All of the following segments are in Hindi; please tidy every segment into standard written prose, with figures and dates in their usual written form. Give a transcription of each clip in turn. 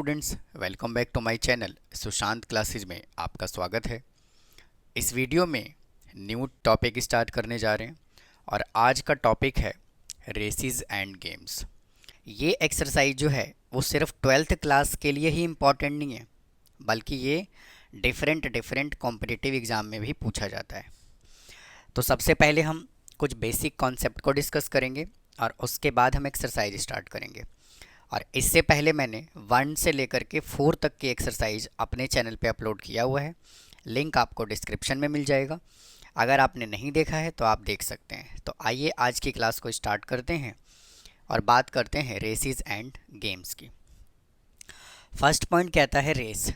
Students, welcome back to my channel Sushant classes में आपका स्वागत है। इस वीडियो में न्यू टॉपिक स्टार्ट करने जा रहे हैं और आज का टॉपिक है रेसेस एंड गेम्स। ये एक्सरसाइज जो है वो सिर्फ 12th क्लास के लिए ही इम्पॉर्टेंट नहीं है, बल्कि ये डिफरेंट कॉम्पिटिटिव एग्ज़ाम में भी पूछा जाता है। तो सबसे पहले हम कुछ बेसिक कॉन्सेप्ट को डिस्कस करेंगे और उसके बाद हम एक्सरसाइज स्टार्ट करेंगे। और इससे पहले मैंने 1 से लेकर के 4 तक की एक्सरसाइज अपने चैनल पे अपलोड किया हुआ है, लिंक आपको डिस्क्रिप्शन में मिल जाएगा। अगर आपने नहीं देखा है तो आप देख सकते हैं। तो आइए आज की क्लास को स्टार्ट करते हैं और बात करते हैं रेसेस एंड गेम्स की। फर्स्ट पॉइंट कहता है race.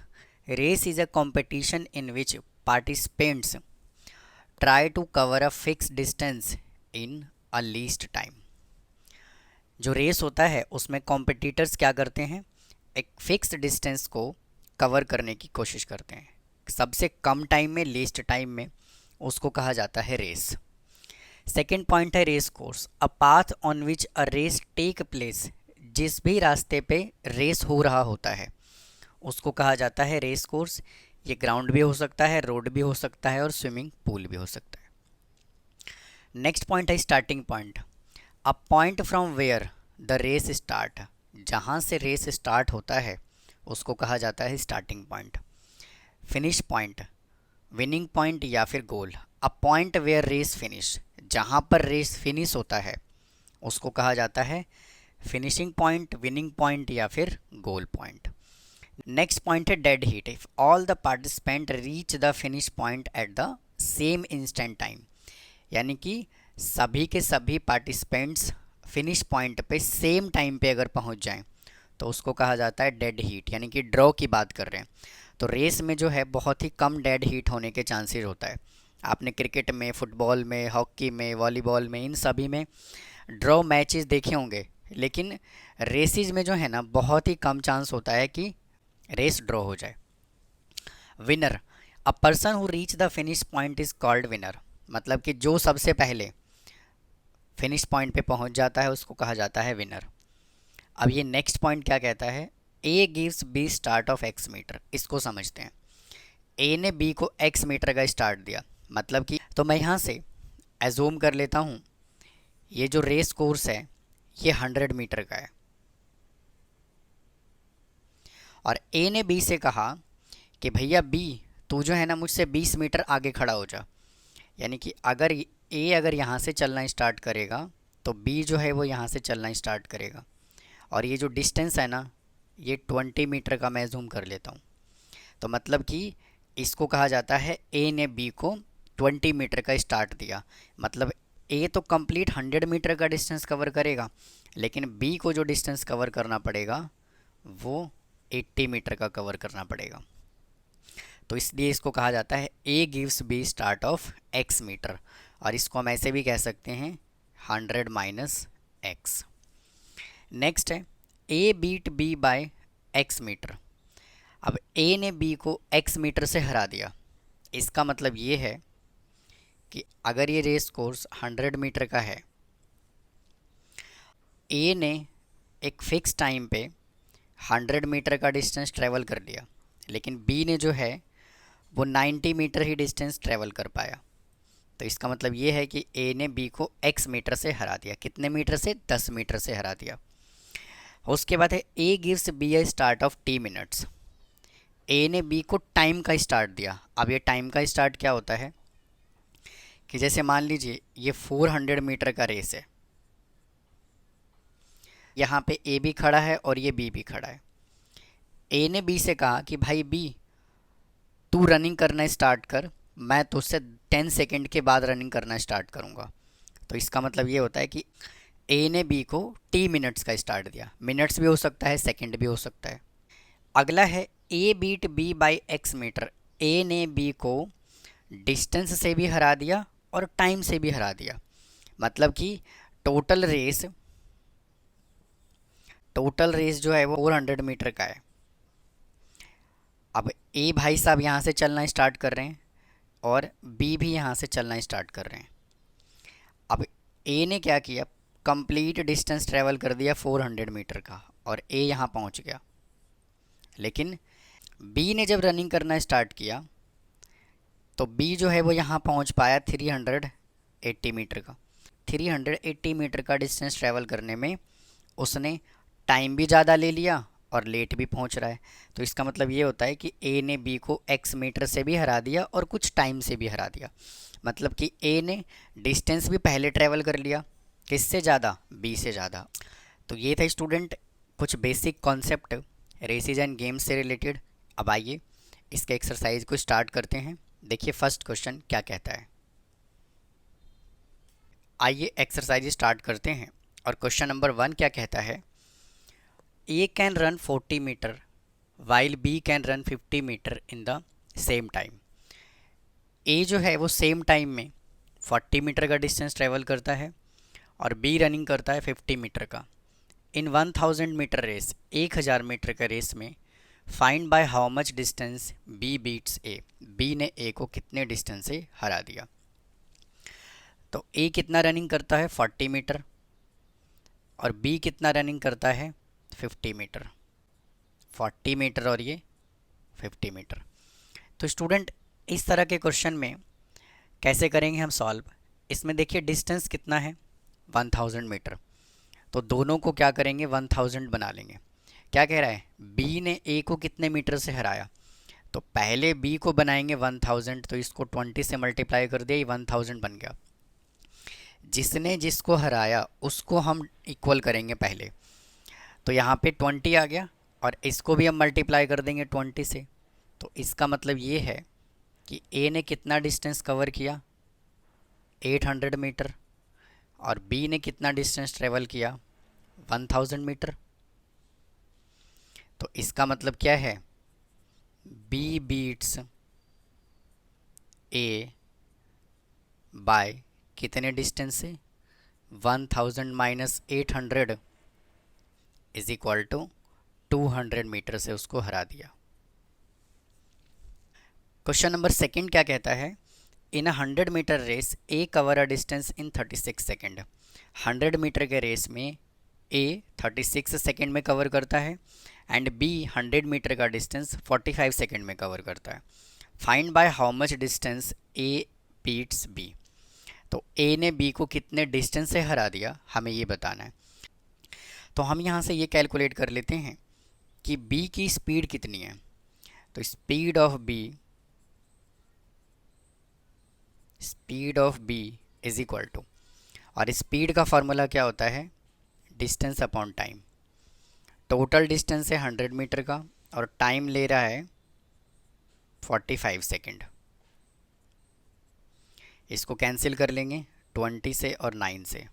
Race is a competition in which participants try to cover a fix distance in a least time. जो रेस होता है उसमें कॉम्पिटिटर्स क्या करते हैं, एक फिक्स्ड डिस्टेंस को कवर करने की कोशिश करते हैं सबसे कम टाइम में, लीस्ट टाइम में, उसको कहा जाता है रेस। सेकेंड पॉइंट है race course. A path on which a race take place. जिस भी रास्ते पे रेस हो रहा होता है उसको कहा जाता है रेस कोर्स। ये ग्राउंड भी हो सकता है, रोड भी हो सकता है और स्विमिंग पूल भी हो सकता है। नेक्स्ट पॉइंट है starting point. A point from where the race start. जहाँ से रेस स्टार्ट होता है उसको कहा जाता है starting point. Finish point, winning point या फिर goal. A point where race finish. जहाँ पर रेस फिनिश होता है उसको कहा जाता है फिनिशिंग पॉइंट, विनिंग पॉइंट या फिर गोल पॉइंट। नेक्स्ट पॉइंट है dead heat. If all the participant reach the finish point eight the same instant time. यानी कि सभी के सभी पार्टिसिपेंट्स फिनिश पॉइंट पे सेम टाइम पे अगर पहुंच जाएं तो उसको कहा जाता है डेड हीट, यानी कि ड्रॉ की बात कर रहे हैं। तो रेस में जो है बहुत ही कम डेड हीट होने के चांसेस होता है। आपने क्रिकेट में, फुटबॉल में, हॉकी में, वॉलीबॉल में, इन सभी में ड्रॉ मैचेस देखे होंगे, लेकिन रेसिस में जो है ना बहुत ही कम चांस होता है कि रेस ड्रॉ हो जाए। Winner. A person who reach the finish point is called winner. मतलब कि जो सबसे पहले फिनिश पॉइंट पे पहुंच जाता है उसको कहा जाता है विनर। अब ये नेक्स्ट पॉइंट क्या कहता है, A gives B start of X metre. इसको समझते हैं। ए ने बी को एक्स मीटर का स्टार्ट दिया, मतलब कि तो मैं यहाँ से एज्यूम कर लेता हूँ ये जो रेस कोर्स है ये 100 मीटर का है और ए ने बी से कहा कि भैया बी तू जो है ना मुझसे 20 मीटर आगे खड़ा हो जा। यानी कि अगर अगर यहाँ से चलना स्टार्ट करेगा तो बी जो है वो यहाँ से चलना स्टार्ट करेगा और ये जो डिस्टेंस है ना ये 20 मीटर का मैं जूम कर लेता हूँ। तो मतलब कि इसको कहा जाता है ए ने बी को 20 मीटर का स्टार्ट दिया। मतलब ए तो कंप्लीट 100 मीटर का डिस्टेंस कवर करेगा, लेकिन बी को जो डिस्टेंस कवर करना पड़ेगा वो 80 मीटर का कवर करना पड़ेगा। तो इसलिए इसको कहा जाता है A gives B start of X metre, और इसको हम ऐसे भी कह सकते हैं 100 माइनस एक्स। नेक्स्ट है A beat B by x metre. अब ए ने बी को एक्स मीटर से हरा दिया। इसका मतलब ये है कि अगर ये रेस कोर्स 100 मीटर का है, ए ने एक फिक्स टाइम पे 100 मीटर का डिस्टेंस ट्रेवल कर लिया, लेकिन बी ने जो है वो 90 मीटर ही डिस्टेंस ट्रेवल कर पाया। तो इसका मतलब ये है कि ए ने बी को एक्स मीटर से हरा दिया। कितने मीटर से? 10 मीटर से हरा दिया। उसके बाद है A gives B a start of T minutes. A ने बी को टाइम का स्टार्ट दिया। अब ये टाइम का स्टार्ट क्या होता है कि जैसे मान लीजिए ये 400 मीटर का रेस है, यहाँ पे ए भी खड़ा है और ये बी भी खड़ा है। ए ने बी से कहा कि भाई बी तू रनिंग करना स्टार्ट कर, मैं तुझसे 10 सेकेंड के बाद रनिंग करना स्टार्ट करूँगा। तो इसका मतलब ये होता है कि ए ने बी को टी मिनट्स का स्टार्ट दिया। मिनट्स भी हो सकता है, सेकेंड भी हो सकता है। अगला है A beat B by x metre. A ने बी को डिस्टेंस से भी हरा दिया और टाइम से भी हरा दिया। मतलब कि टोटल रेस जो है वो 400 मीटर का है। अब ए भाई साहब यहाँ से चलना स्टार्ट कर रहे हैं और बी भी यहाँ से चलना स्टार्ट कर रहे हैं। अब ए ने क्या किया, कंप्लीट डिस्टेंस ट्रेवल कर दिया 400 मीटर का और ए यहाँ पहुँच गया। लेकिन बी ने जब रनिंग करना स्टार्ट किया तो बी जो है वो यहाँ पहुँच पाया 380 मीटर का। 380 मीटर का डिस्टेंस ट्रैवल करने में उसने टाइम भी ज़्यादा ले लिया और लेट भी पहुंच रहा है। तो इसका मतलब ये होता है कि ए ने बी को x मीटर से भी हरा दिया और कुछ टाइम से भी हरा दिया। मतलब कि ए ने डिस्टेंस भी पहले ट्रैवल कर लिया, किससे ज़्यादा, बी से ज़्यादा। तो ये था स्टूडेंट कुछ basic concept races and games से रिलेटेड। अब आइए इसके एक्सरसाइज को स्टार्ट करते हैं। देखिए फर्स्ट क्वेश्चन क्या कहता है। आइए एक्सरसाइज स्टार्ट करते हैं और क्वेश्चन नंबर 1 क्या कहता है। A can run 40 metre while B can run 50 metre in the same time. A जो है वो सेम टाइम में 40 मीटर का डिस्टेंस ट्रेवल करता है और B रनिंग करता है 50 मीटर का। इन 1000 मीटर रेस, 1000 मीटर का रेस में find by how much distance B beats A। B ने A को कितने डिस्टेंस से हरा दिया। तो A कितना रनिंग करता है 40 मीटर और B कितना रनिंग करता है 50 मीटर। 40 मीटर और ये 50 मीटर। तो स्टूडेंट इस तरह के क्वेश्चन में कैसे करेंगे हम सॉल्व। इसमें देखिए डिस्टेंस कितना है 1000 मीटर, तो दोनों को क्या करेंगे 1000 बना लेंगे। क्या कह रहा है, बी ने ए को कितने मीटर से हराया, तो पहले बी को बनाएंगे 1000, तो इसको 20 से मल्टीप्लाई कर दिया, ये 1000 बन गया। जिसने जिसको हराया उसको हम इक्वल करेंगे पहले, तो यहाँ पे 20 आ गया और इसको भी हम मल्टीप्लाई कर देंगे 20 से। तो इसका मतलब ये है कि ए ने कितना डिस्टेंस कवर किया 800 मीटर और बी ने कितना डिस्टेंस ट्रेवल किया 1000 मीटर। तो इसका मतलब क्या है, बी बीट्स ए बाय कितने डिस्टेंस से 1000 minus 800 is equal to 200 metre से उसको हरा दिया। क्वेश्चन नंबर 2 क्या कहता है। In a 100 metre race A cover a distance in 36 second. 100 metre के रेस में ए 36 सेकेंड में कवर करता है एंड बी 100 मीटर का डिस्टेंस 45 सेकेंड में कवर करता है। Find by how much distance A beats B. तो ए ने बी को कितने डिस्टेंस से हरा दिया, हमें ये बताना है। तो हम यहाँ से ये कैलकुलेट कर लेते हैं कि बी की स्पीड कितनी है। तो speed of B is equal to, और स्पीड का फॉर्मूला क्या होता है, distance upon time. Total distance है 100 मीटर का और टाइम ले रहा है 45 सेकेंड। इसको कैंसिल कर लेंगे 20 से और 9 से,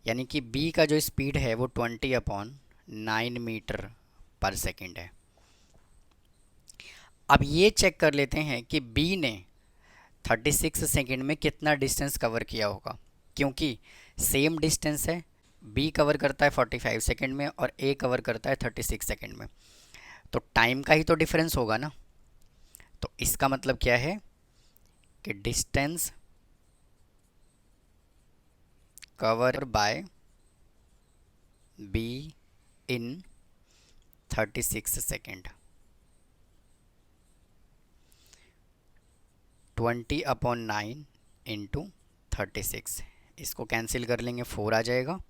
यानी कि b का जो स्पीड है वो 20/9 मीटर पर सेकेंड है। अब ये चेक कर लेते हैं कि b ने 36 सेकेंड में कितना डिस्टेंस कवर किया होगा, क्योंकि सेम डिस्टेंस है, b कवर करता है 45 सेकेंड में और a कवर करता है 36 सेकेंड में, तो टाइम का ही तो डिफरेंस होगा ना। तो इसका मतलब क्या है कि distance cover by be in 36 second 20/9 into 36, इसको कैंसिल कर लेंगे 4 आ जाएगा,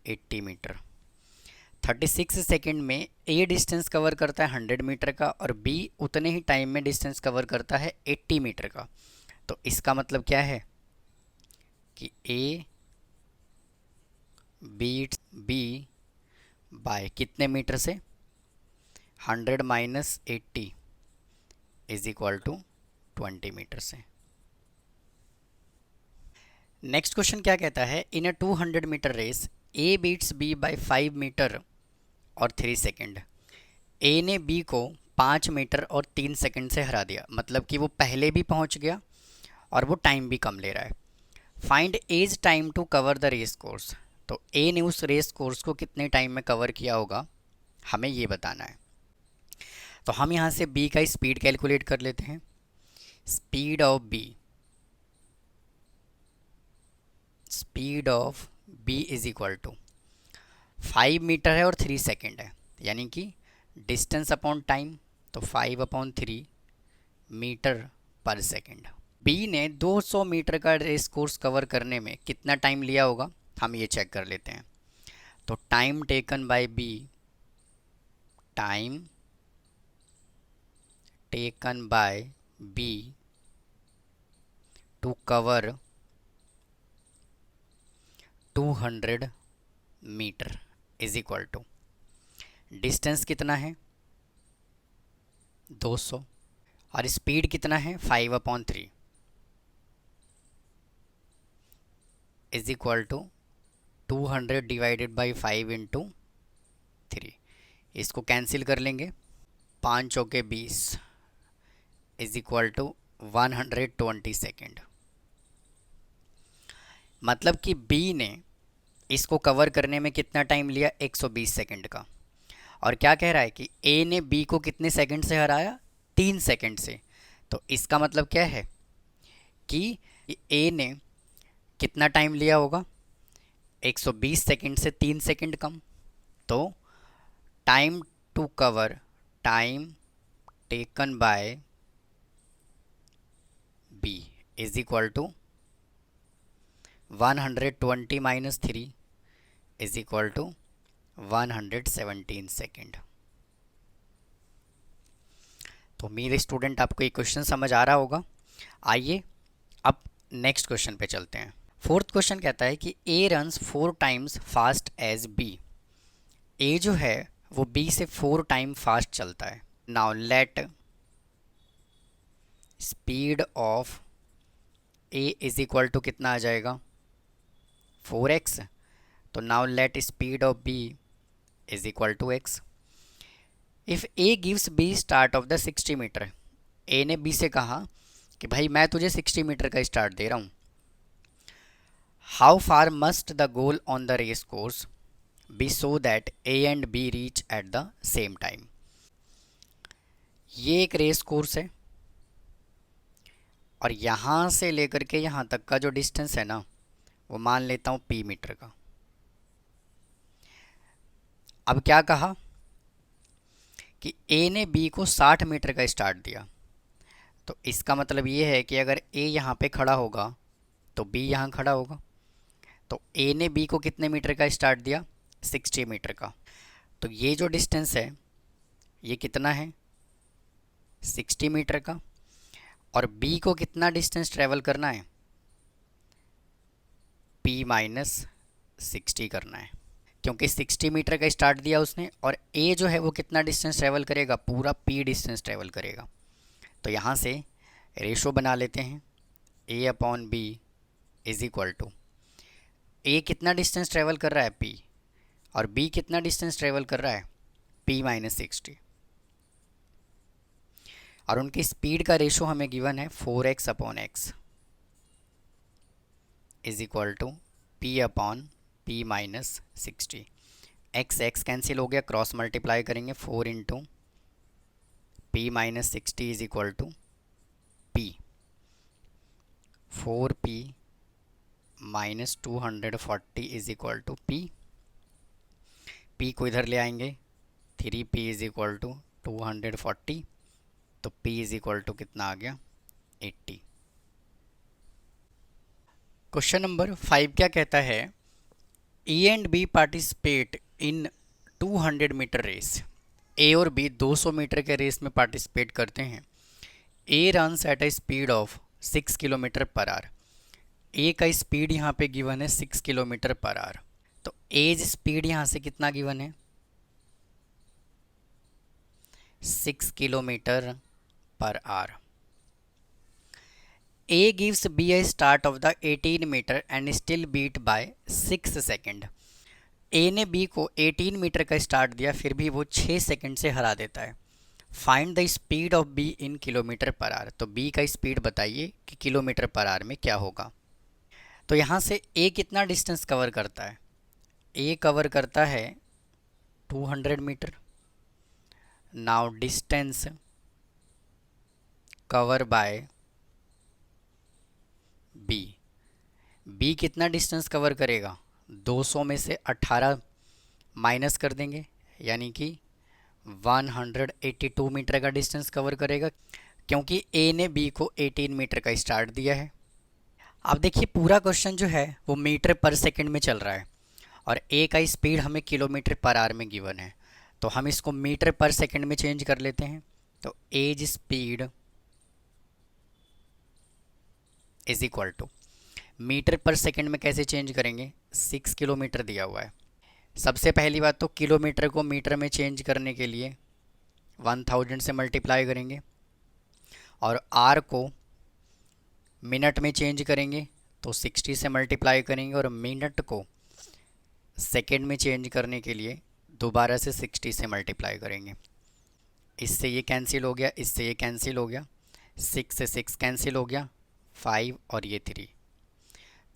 80 मीटर। 36 सेकेंड में ए डिस्टेंस कवर करता है 100 मीटर का और बी उतने ही टाइम में डिस्टेंस कवर करता है 80 मीटर का। तो इसका मतलब क्या है कि ए बीट्स बी बाय कितने मीटर से 100 minus 80 is equal to 20 metre से। नेक्स्ट क्वेश्चन क्या कहता है। In a 200 metre race A beats B by 5 metre और 3 सेकेंड। ए ने बी को 5 मीटर और 3 सेकेंड से हरा दिया, मतलब कि वो पहले भी पहुंच गया और वो टाइम भी कम ले रहा है। Find A's time to cover the race course. तो ए ने उस रेस कोर्स को कितने टाइम में कवर किया होगा, हमें ये बताना है। तो हम यहाँ से बी का स्पीड कैलकुलेट कर लेते हैं। Speed of B is equal to 5 metre है और 3 सेकेंड है, यानी कि डिस्टेंस अपॉन टाइम, तो 5/3 मीटर पर सेकेंड। बी ने 200 मीटर का रेस कोर्स कवर करने में कितना टाइम लिया होगा, हम ये चेक कर लेते हैं। तो time taken by B, time taken by B to cover 200 metre is equal to, distance कितना है 200 और स्पीड कितना है 5/3 is equal to 200 divided by 5 into 3। इसको कैंसिल कर लेंगे, 5 चौके 20 इज इक्वल टू 120 सेकेंड। मतलब कि बी ने इसको कवर करने में कितना टाइम लिया, 120 सेकेंड का। और क्या कह रहा है कि ए ने बी को कितने सेकंड से हराया, 3 सेकंड से। तो इसका मतलब क्या है कि ए ने कितना टाइम लिया होगा, 120 सेकंड से 3 सेकंड कम। तो time to cover, time taken by B is equal to 120 minus 3 is equal to 117 second. तो मेरे स्टूडेंट, आपको ये क्वेश्चन समझ आ रहा होगा। आइए अब नेक्स्ट क्वेश्चन पे चलते हैं। फोर्थ क्वेश्चन कहता है कि A runs 4 times fast as B. A जो है वो बी से 4 टाइम फास्ट चलता है। Now let speed of A is equal to कितना आ जाएगा, 4x। तो now let speed of B is equal to x। If A gives B start of the 60 metre, A ने बी से कहा कि भाई मैं तुझे 60 मीटर का स्टार्ट दे रहा हूँ। How far must the goal on the race course be so that A and B reach at the same time. ये एक रेस कोर्स है और यहाँ से लेकर के यहाँ तक का जो डिस्टेंस है ना, वो मान लेता हूँ p मीटर का। अब क्या कहा कि a ने b को 60 मीटर का स्टार्ट दिया। तो इसका मतलब ये है कि अगर a यहाँ पे खड़ा होगा तो b यहाँ खड़ा होगा। तो a ने b को कितने मीटर का स्टार्ट दिया, 60 मीटर का। तो ये जो डिस्टेंस है ये कितना है, 60 मीटर का। और b को कितना डिस्टेंस ट्रेवल करना है, p माइनस 60 करना है, क्योंकि 60 मीटर का स्टार्ट दिया उसने। और a जो है वो कितना डिस्टेंस ट्रेवल करेगा, पूरा p डिस्टेंस ट्रेवल करेगा। तो यहाँ से रेशो बना लेते हैं, a upon b is equal to, a कितना डिस्टेंस ट्रेवल कर रहा है p, और b कितना डिस्टेंस ट्रेवल कर रहा है p माइनस 60। और उनकी स्पीड का रेशो हमें गिवन है 4x upon x is equal to p upon p minus 60। X x cancel हो गया, क्रॉस मल्टीप्लाई करेंगे, 4 into p minus 60 is equal to p। 4p minus 240 is equal to p। p को इधर ले आएंगे, 3p इज इक्वल टू 240। तो p इज इक्वल टू कितना आ गया, 80। क्वेश्चन नंबर 5 क्या कहता है, A and B participate in 200 metre race. A और बी 200 मीटर के रेस में पार्टिसिपेट करते हैं। A runs at a speed of 6 kilometre per hour. A का स्पीड यहाँ पे गिवन है 6 किलोमीटर पर आवर। तो एज स्पीड यहाँ से कितना गिवन है, 6 kilometre per our. A gives B a start of the 18 meter and still beat by 6 second. A ने B को 18 मीटर का स्टार्ट दिया, फिर भी वो 6 सेकेंड से हरा देता है। Find the speed of B in kilometre per our. तो B का स्पीड बताइए कि किलोमीटर पर आवर में क्या होगा। तो यहाँ से A कितना डिस्टेंस कवर करता है, A कवर करता है 200 metre. Now distance cover by B कितना डिस्टेंस कवर करेगा, 200 में से 18 माइनस कर देंगे, यानी कि 182 मीटर का डिस्टेंस कवर करेगा, क्योंकि ए ने बी को 18 मीटर का स्टार्ट दिया है। अब देखिए पूरा क्वेश्चन जो है वो मीटर पर सेकंड में चल रहा है और ए का स्पीड हमें किलोमीटर पर आवर में गिवन है, तो हम इसको मीटर पर सेकंड में चेंज कर लेते हैं। तो as speed is equal to, metre पर सेकंड में कैसे चेंज करेंगे, 6 किलोमीटर दिया हुआ है। सबसे पहली बात तो किलोमीटर को मीटर में चेंज करने के लिए 1000 से मल्टीप्लाई करेंगे और आर को मिनट में चेंज करेंगे तो 60 से मल्टीप्लाई करेंगे और मिनट को सेकंड में चेंज करने के लिए दोबारा से 60 से मल्टीप्लाई करेंगे। इससे ये कैंसिल हो गया, इससे ये कैंसिल हो गया, 6 से 6 कैंसिल हो गया, 5 और ये 3।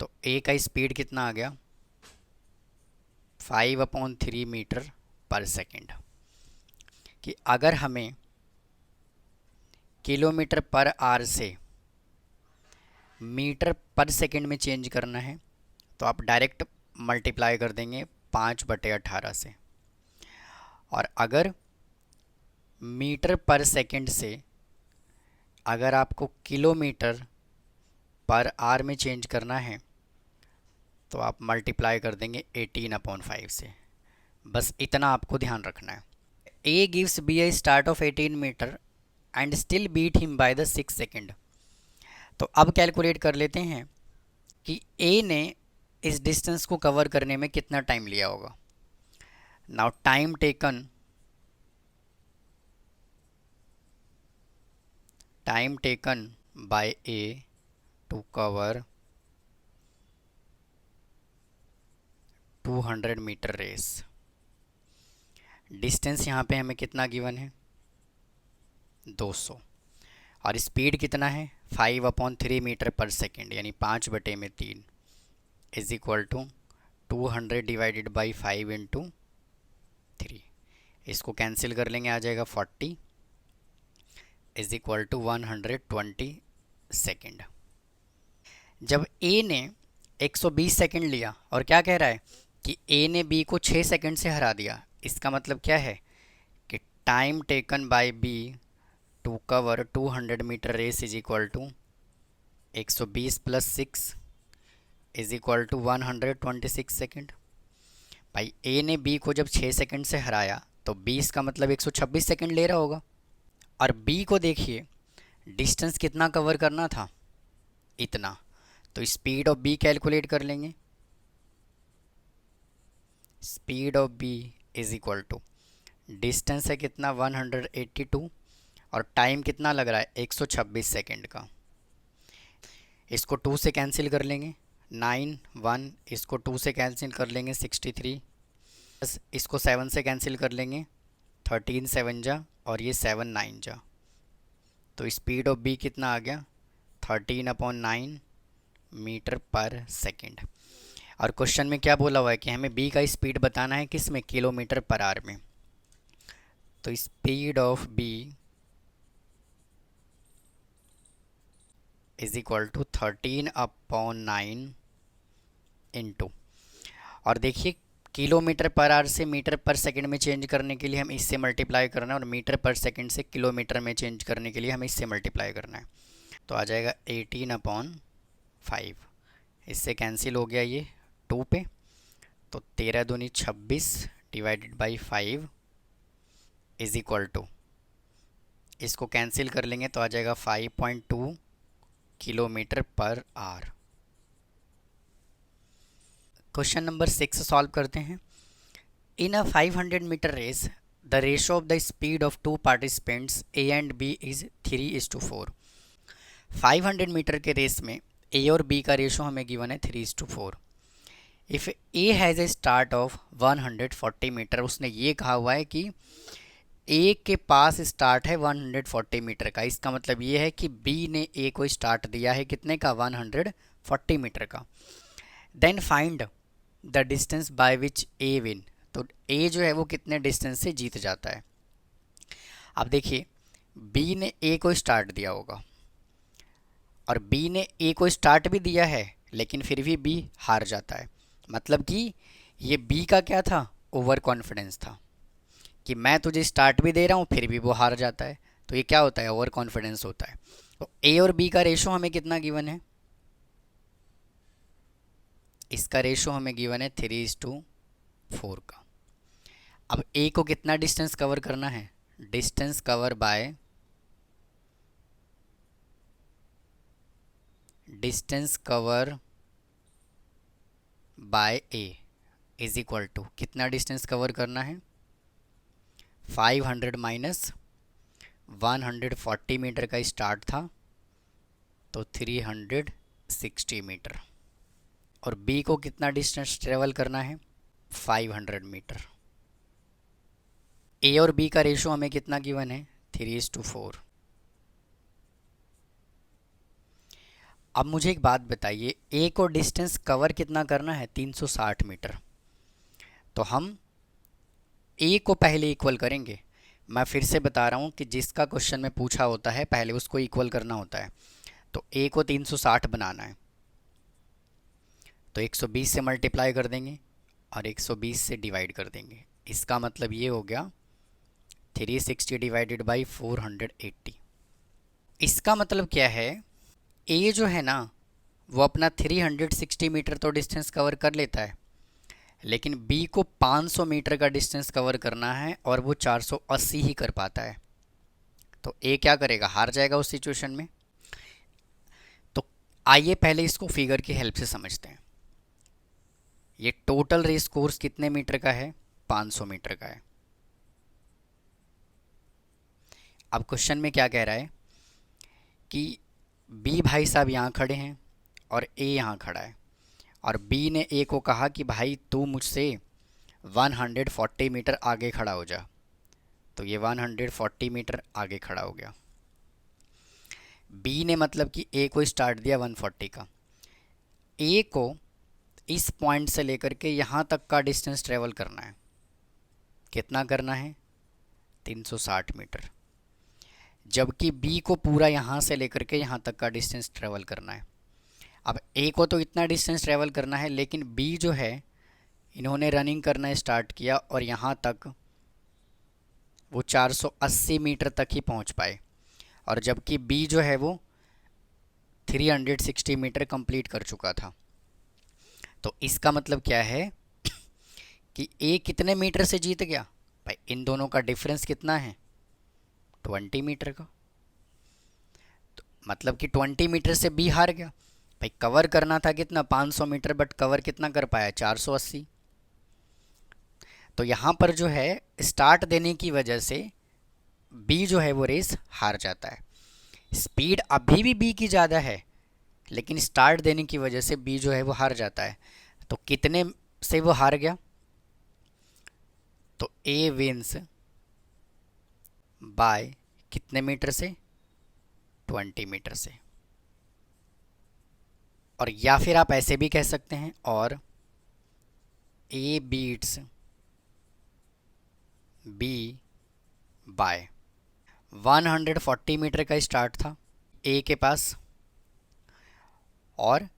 तो ए का स्पीड कितना आ गया, 5/3 मीटर पर सेकंड। कि अगर हमें किलोमीटर पर आवर से मीटर पर सेकंड में चेंज करना है तो आप डायरेक्ट मल्टीप्लाई कर देंगे 5/18 से। और अगर मीटर पर सेकंड से अगर आपको किलोमीटर पर आवर में चेंज करना है तो आप मल्टीप्लाई कर देंगे 18/5 से। बस इतना आपको ध्यान रखना है। A gives B a start of 18 metre and still beat him by the 6 second. तो अब कैलकुलेट कर लेते हैं कि ए ने इस डिस्टेंस को कवर करने में कितना टाइम लिया होगा। Now time taken by A to cover 200 metre race. Distance यहाँ पे हमें कितना गिवन है, 200, और स्पीड कितना है 5/3 मीटर पर सेकेंड यानी 5/3 is equal to 200 divided by 5 into 3। इसको कैंसिल कर लेंगे, आ जाएगा 40 इज इक्वल टू 120 सेकेंड। जब ए ने 120 सेकेंड लिया और क्या कह रहा है कि ए ने बी को 6 सेकेंड से हरा दिया, इसका मतलब क्या है कि time taken by B to cover 200 metre race is equal to 120 + 6 is equal to 126 second. भाई ए ने बी को जब 6 सेकेंड से हराया तो 20 का मतलब 126 सेकेंड ले रहा होगा। और बी को देखिए डिस्टेंस कितना कवर करना था, इतना। तो स्पीड ऑफ बी कैलकुलेट कर लेंगे। Speed of B is equal to, distance है कितना 182 और टाइम कितना लग रहा है 126 सेकेंड का। इसको 2 से कैंसिल कर लेंगे 9, 1, इसको 2 से कैंसिल कर लेंगे 63, बस इसको 7 से कैंसिल कर लेंगे 13 7 जा और ये 7 9 जा। तो स्पीड ऑफ बी कितना आ गया 13/9 मीटर पर सेकेंड। और क्वेश्चन में क्या बोला हुआ है कि हमें बी का स्पीड बताना है किस में, किलोमीटर पर आवर में। तो speed of B is equal to 13/9 into, और देखिए किलोमीटर पर आवर से मीटर पर सेकंड में चेंज करने के लिए हम इससे मल्टीप्लाई करना है और मीटर पर सेकंड से किलोमीटर में चेंज करने के लिए हमें इससे मल्टीप्लाई करना है। तो आ जाएगा 18/5, इससे कैंसिल हो गया ये 2 पे, तो 13 दूनी 26 divided by 5 is equal to, इसको कैंसिल कर लेंगे तो आ जाएगा 5.2 kilometre per our. Question number 6 solve करते हैं। In a 500 metre race the ratio of the speed of 2 participants A and B is 3:4। 500 metre के रेस में ए और बी का रेशो हमें गिवन है 3:4। If A has a start of 140 metre, उसने ये कहा हुआ है कि ए के पास स्टार्ट है 140 मीटर का। इसका मतलब ये है कि बी ने ए को स्टार्ट दिया है कितने का, 140 मीटर का। Then find the distance by which A win. तो ए जो है वो कितने डिस्टेंस से जीत जाता है। अब देखिए बी ने ए को स्टार्ट दिया होगा और बी ने ए को स्टार्ट भी दिया है लेकिन फिर भी बी हार जाता है, मतलब कि ये बी का क्या था, ओवर कॉन्फिडेंस था कि मैं तुझे स्टार्ट भी दे रहा हूँ फिर भी वो हार जाता है। तो ये क्या होता है, ओवर कॉन्फिडेंस होता है। तो ए और बी का रेशो हमें कितना गिवन है, इसका रेशो हमें गिवन है 3:4 का। अब ए को कितना डिस्टेंस कवर करना है, distance cover by A is equal to कितना डिस्टेंस कवर करना है, 500 माइनस 140 मीटर का स्टार्ट था तो 360 मीटर। और बी को कितना डिस्टेंस ट्रेवल करना है, 500 मीटर। ए और बी का रेशो हमें कितना गिवन है, 3:4। अब मुझे एक बात बताइए, ए को डिस्टेंस कवर कितना करना है, 360 मीटर। तो हम ए को पहले इक्वल करेंगे। मैं फिर से बता रहा हूँ कि जिसका क्वेश्चन में पूछा होता है पहले उसको इक्वल करना होता है। तो ए को 360 बनाना है तो 120 से मल्टीप्लाई कर देंगे और 120 से डिवाइड कर देंगे। इसका मतलब ये हो गया 360 डिवाइडेड बाई 480। इसका मतलब क्या है, ए जो है ना वो अपना 360 मीटर तो डिस्टेंस कवर कर लेता है, लेकिन बी को 500 मीटर का डिस्टेंस कवर करना है और वो 480 ही कर पाता है। तो ए क्या करेगा, हार जाएगा उस सिचुएशन में। तो आइए पहले इसको फिगर की हेल्प से समझते हैं। ये टोटल रेस कोर्स कितने मीटर का है, 500 मीटर का है। अब क्वेश्चन में क्या कह रहा है कि बी भाई साहब यहाँ खड़े हैं और ए यहाँ खड़ा है, और बी ने ए को कहा कि भाई तू मुझसे 140 मीटर आगे खड़ा हो जा। तो ये 140 मीटर आगे खड़ा हो गया। बी ने मतलब कि ए को स्टार्ट दिया 140 का। ए को इस पॉइंट से लेकर के यहाँ तक का डिस्टेंस ट्रेवल करना है। कितना करना है, 360 मीटर। जबकि बी को पूरा यहाँ से लेकर के यहाँ तक का डिस्टेंस ट्रेवल करना है। अब ए को तो इतना डिस्टेंस ट्रेवल करना है, लेकिन बी जो है इन्होंने रनिंग करना स्टार्ट किया और यहाँ तक वो 480 मीटर तक ही पहुँच पाए, और जबकि बी जो है वो 360 मीटर कंप्लीट कर चुका था। तो इसका मतलब क्या है कि ए कितने मीटर से जीत गया भाई, इन दोनों का डिफरेंस कितना है, 20 मीटर का। तो मतलब कि 20 मीटर से बी हार गया भाई। कवर करना था कितना, 500 मीटर, बट कवर कितना कर पाया, 480। तो यहाँ पर जो है स्टार्ट देने की वजह से बी जो है वो रेस हार जाता है। स्पीड अभी भी बी की ज़्यादा है, लेकिन स्टार्ट देने की वजह से बी जो है वो हार जाता है। तो कितने से वो हार गया, तो ए विंस बाय कितने मीटर से, 20 मीटर से। और या फिर आप ऐसे भी कह सकते हैं, और A beats B by 140 metre का स्टार्ट था ए के पास, और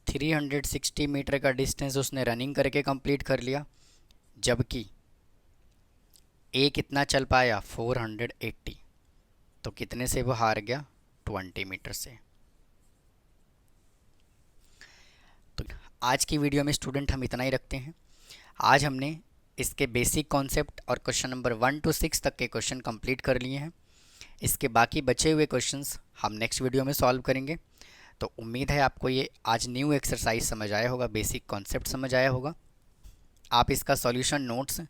360 मीटर का डिस्टेंस उसने रनिंग करके कंप्लीट कर लिया। जबकि ए कितना चल पाया, 480। तो कितने से वो हार गया, 20 मीटर से। तो आज की वीडियो में स्टूडेंट हम इतना ही रखते हैं। आज हमने इसके बेसिक कॉन्सेप्ट और क्वेश्चन नंबर 1 to 6 तक के क्वेश्चन कंप्लीट कर लिए हैं। इसके बाकी बचे हुए क्वेश्चंस हम नेक्स्ट वीडियो में सॉल्व करेंगे। तो उम्मीद है आपको ये आज न्यू एक्सरसाइज समझ आया होगा, बेसिक कॉन्सेप्ट समझ आया होगा। आप इसका सॉल्यूशन नोट्स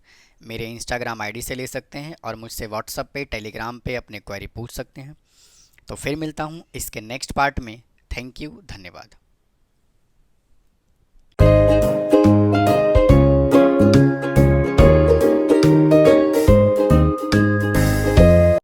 मेरे इंस्टाग्राम आईडी से ले सकते हैं और मुझसे व्हाट्सएप पे, टेलीग्राम पे अपने क्वेरी पूछ सकते हैं। तो फिर मिलता हूँ इसके नेक्स्ट पार्ट में। थैंक यू, धन्यवाद।